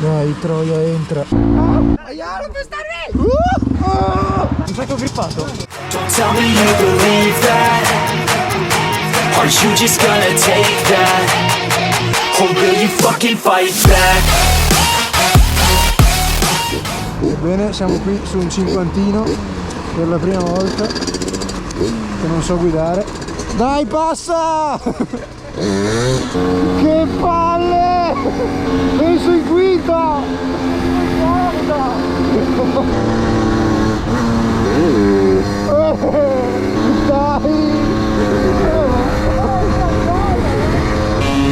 Dai, Troia, entra. Aiaro, per stare! Mi sa che ho grippato. Don't tell me you believe that. Are you just gonna take that? Or will you fucking fight back? Ebbene, siamo qui su un cinquantino per la prima volta che non so guidare. Dai, passa! Che palle! Penso in guida! Dai!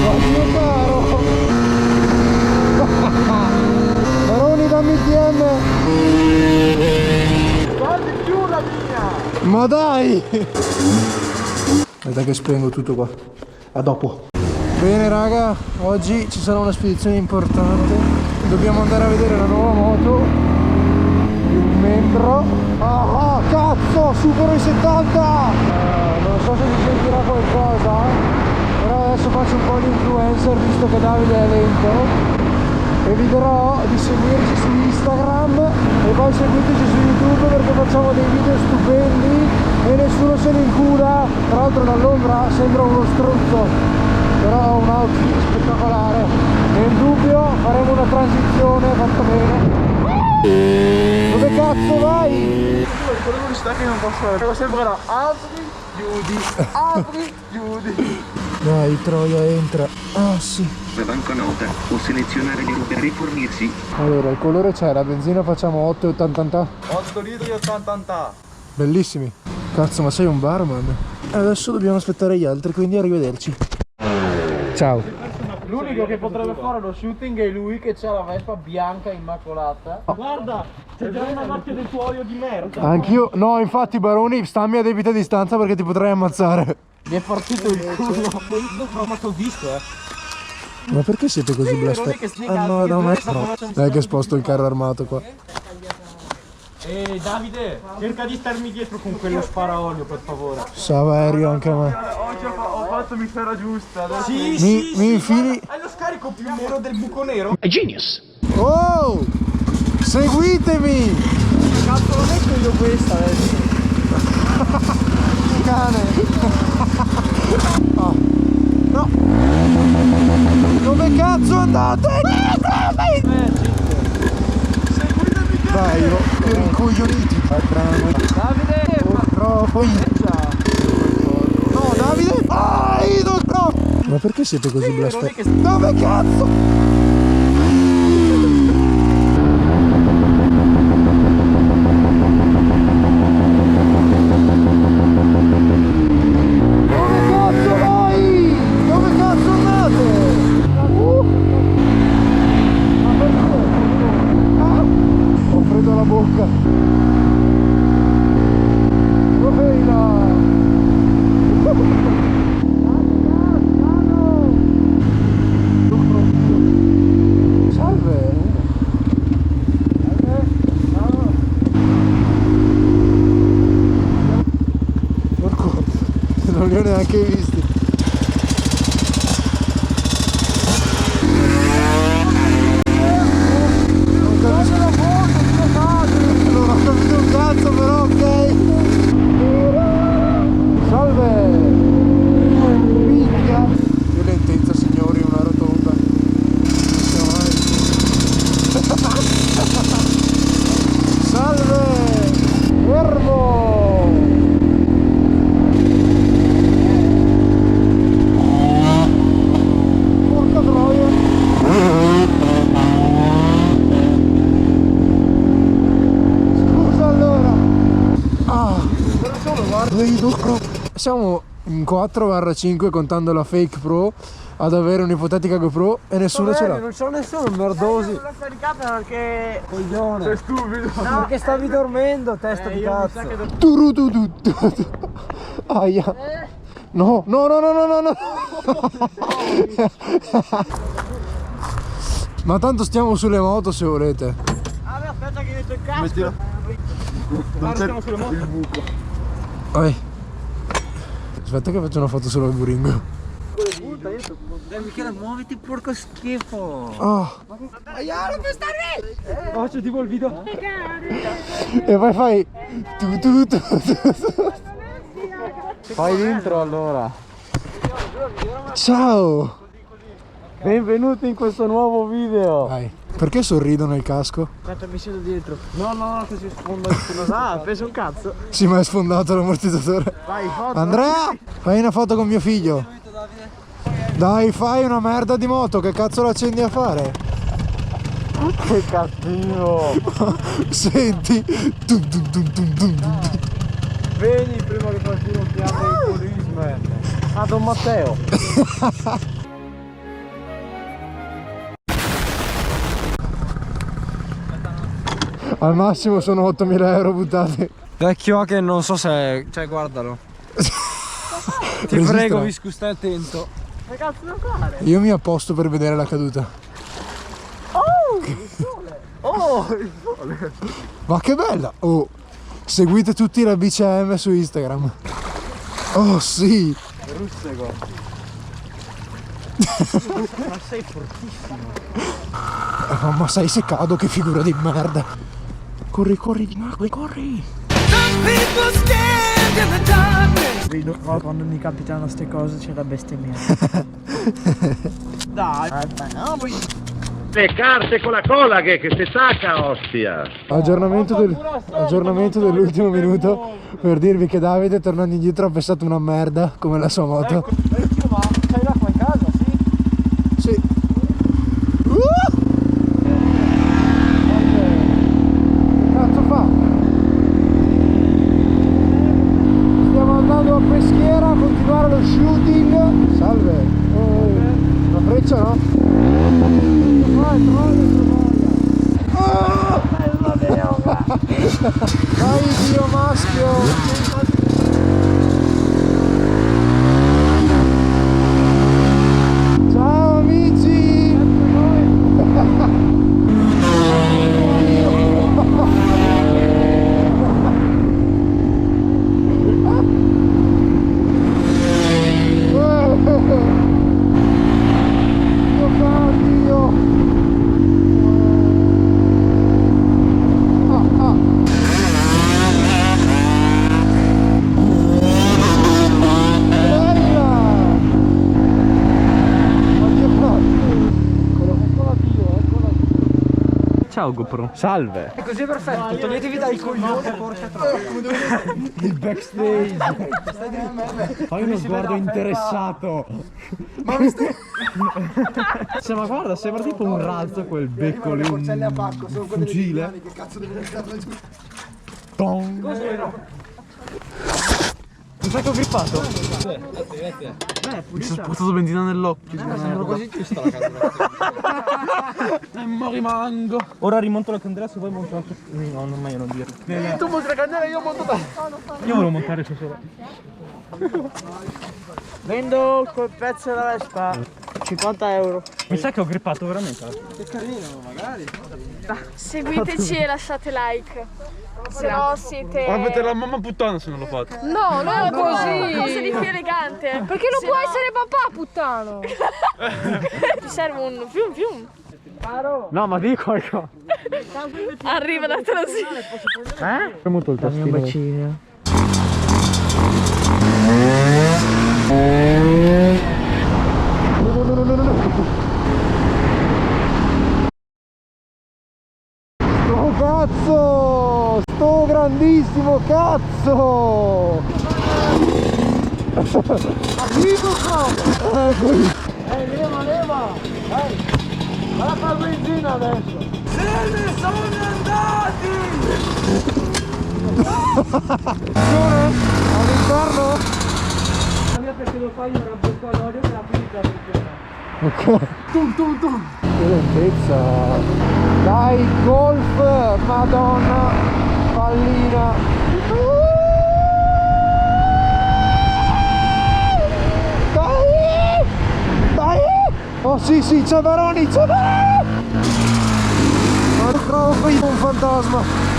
Oddio caro! Baroni, dammi il DM! Guardi più la mia! Ma dai! Aspetta che spengo tutto qua. A dopo. Bene raga, oggi ci sarà una spedizione importante. Dobbiamo andare a vedere la nuova moto di un membro. Ah, cazzo, supero i 70! Non so se si sentirà qualcosa, però adesso faccio un po' di influencer visto che Davide è lento. E vi dirò di seguirci su Instagram e poi seguiteci su YouTube perché facciamo dei video stupendi e nessuno se ne incura. Tra l'altro dall'ombra sembra uno struzzo, però ho un outfit spettacolare e in dubbio faremo una transizione fatta bene. Dove cazzo vai? Quella velocità che non posso fare. Sembrerà apri, chiudi. Dai, Troia, entra. Ah sì. La banconota, può selezionare l'euro per rifornirsi. Allora, il colore c'è, la benzina facciamo 8,80. 8 litri e 80. Bellissimi. Cazzo, ma sei un barman. E adesso dobbiamo aspettare gli altri, quindi arrivederci. Ciao. L'unico che potrebbe fare lo shooting è lui che c'ha la Vespa bianca immacolata. Guarda, c'è già una macchia del tuo olio di merda. Anch'io, no, infatti Baroni, stammi a debita distanza perché ti potrei ammazzare. Mi è partito il culo. Ma t'ho visto, Ma perché siete così blasfemi? Ah no, da me no. Dai che sposto il carro armato qua. Davide, cerca di starmi dietro con quello sparaolio, per favore. Saverio anche a me. Oggi ho fatto mi sarà giusta. Adesso. Mi infili. Hai lo scarico più nero del buco nero? Oh! Seguitemi! Cazzo, non metto io questa adesso. Cane! Oh. No! Dove cazzo andate? Dai, che rincoglioniti! Davide! Troppo! No, Davide! No! Ma perché siete così blasfemi? Dove cazzo? Non li ho neanche visti. Non ho capito un cazzo, però ok. Salve. Minchia. Che lentezza signori, una rotonda. Salve. Fermo. Siamo in 4/5 contando la fake pro ad avere un'ipotetica GoPro e nessuno ce l'ha. Non c'ho nessuno, merdosi. Non l'ho caricata perché... Coglione. Sei stupido. No, perché stavi dormendo, testa di cazzo. Aia. No. Ma tanto stiamo sulle moto se volete. Ah, beh, aspetta che metto il casco. Guarda, stiamo sulle moto. Il buco. Vai. Aspetta che faccio una foto solo al buringo. Dai Michele, muoviti porco schifo. Oh. Faccio tipo il video. E poi fai tu. Fai l'intro allora. Ciao. Benvenuti in questo nuovo video. Vai. Perché sorridono il casco? Aspetta, mi siedo dietro. No, così sfondo il culo. Ah, penso un cazzo. Sì, ma è sfondato l'ammortizzatore. Vai, foto. Andrea, fai una foto con mio figlio. Dai, fai una merda di moto, che cazzo l'accendi a fare? Che cattivo. Senti. Veni prima che qualcuno chiami il policeman. Ah, Don Matteo. Al massimo sono 8.000 euro buttati. Vecchio che non so se... Cioè, guardalo. Ti prego, Viscu, stai attento. Che cazzo devo fare? Io mi apposto per vedere la caduta. Oh, il sole! Oh, il sole! Ma che bella! Oh, seguite tutti la BCM su Instagram. Oh sì! Russego. Ma sei fortissimo. Ma sai se cado, che figura di merda! Corri di Marco, corri! Quando mi capitano ste cose c'è la bestemmia. Dai. Le carte con la cola che si sacca, ostia. Aggiornamento dell'ultimo minuto per dirvi che Davide, tornando indietro, ha pensato una merda come la sua moto. Vecchio, ma c'hai l'acqua in casa, sì? Sì. Che cazzo fa? Stiamo andando a Peschiera a continuare lo shooting. Salve. Una freccia, no? Dai, Dio maschio. Ciao amici. Ciao GoPro. Salve. È così perfetto, toglietevi dai coglioni, porca troia. Il backstage. Fai uno sguardo interessato. Ma mi stai... ma guarda, sembra tipo un razzo quel becco lì, un fucile. Che cazzo devo metterla giù? Tong. Non sai che ho grippato? Mi sono sputato benzina nell'occhio. Sembra quasi giusta la casa. Ma rimango. Ora rimonto la candela, se vuoi monto anche. No, non meglio non dirlo. Tu monti la candela e io monto te. Io volevo montare su solo. Vendo quel pezzo della Vespa 50 euro. Mi sa che ho grippato veramente. Seguiteci e lasciate like. Se no siete... Ma mettere la mamma puttana se non lo fate. No, non così. Cosa di più elegante. Perché non può essere papà, puttano? Ti serve un fium. No, ma di qualcosa. Arriva la trasina. È molto il tastino. bacino. Oh cazzo! Sto grandissimo cazzo! Leva! Vai a fare benzina adesso! Se ne sono andati! All'interno? Perché lo fai una bocca d'olio che la finita funziona. Ok. Che lentezza! Dai, golf! Madonna! Pallina! Dai! Dai! Oh sì, c'è Baroni! C'è Baroni! Ma trovo qui un fantasma!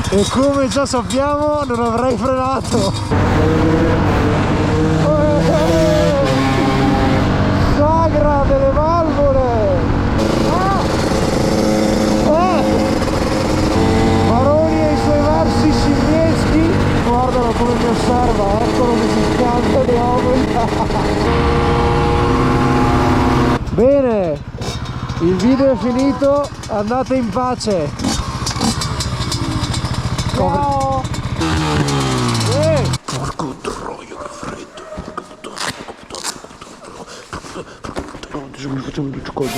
E come già sappiamo non avrei frenato. Allegra delle valvole! Maroni e i suoi versi simieschi, guardalo come mi osserva, eccolo che si scalda di ovuli. Bene, il video è finito, andate in pace. Ciao. Porco troia, che freddo. Adesso mi facciamo due cose.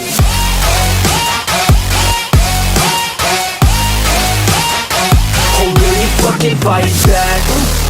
Oh, will you fucking fight back?